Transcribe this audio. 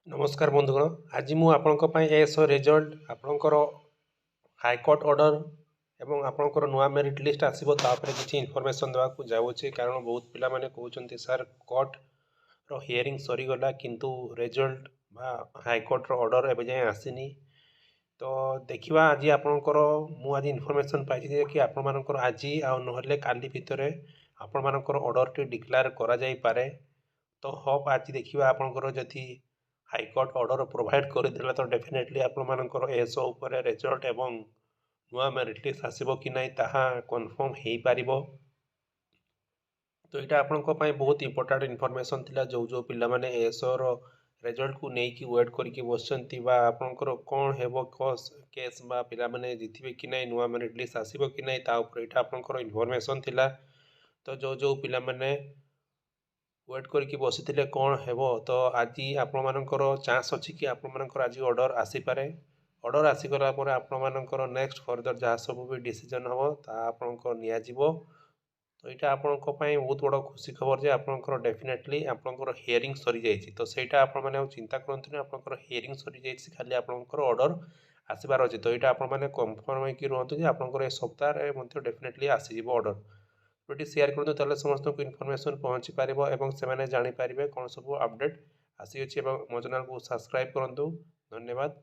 नमस्कार बंधुगण आज मु आपण एसओ रिजल्ट आपणकर हाईकोर्ट ऑर्डर एवं आपणकर नुआ मेरिट लिस्ट आसो तापर किसी इनफॉरमेशन देवाक जाऊँचे कारण बहुत पिला माने कहते सर कोर्ट रो हियरिंग सरीगला किंतु रिजल्ट हाईकोर्ट रो ऑर्डर एवं जाए आसीनी तो देखा आज आपणकर आज इनफॉरमेशन पाई कि आपणकर आज आने काली भितर आपणकर ऑर्डर टी डिक्लेयर करा जाई पारे तो होप आज देखा आपणकर जदि हाईकोर्ट ऑर्डर प्रोवाइड कर तो डेफिनेटली आपणकर एसओ उपर रिजल्ट एवं नुआ मेरिट लिस्ट आसो कि ना ताहा कन्फर्म हो पार तो यहाँ आपण बहुत इंपोर्टेंट इनफॉरमेशन थिला जो पिला माने एसओ रो रिजल्ट को लेकिन वेट करके बसचंती बा आपणकर कौन हेबो केस बा पिला माने जितिबे कि ना नुआ मेरिट लिस्ट आसो कि ना ता ऊपर यहाँ आपणकर इनफॉरमेशन थिला तो जो पिला माने वेट करके बसी कौन हेबो तो आज आपणकर चांस अच्छी कि आपणकर आज ऑर्डर आसीपारे ऑर्डर आसीगला आपणकर नेक्स्ट फर्दर जहाँ सब भी डिसीजन हम आपणकर नियाजिबो तो यहाँ आपण बहुत बड़ खुशी खबर जे आपणकर डेफिनेटली आपणकर हियरिंग सरी जाइए तो सहीटा आपण मैंने चिंता करते आपणकर हियरिंग सरी जाइए खाली आपणकर ऑर्डर आसबार अच्छे तो यहाँ आपण मैंने कन्फर्म होकर रुहतु आपणकर ए सप्ताह डेफिनेटली आसीज ऑर्डर वीडियो शेयर करूँ ताले समस्त को इनफॉरमेशन पहुँची पार और से जानीपर कौन सब अपडेट आसी मो चैनल को सब्सक्राइब करूँ। धन्यवाद।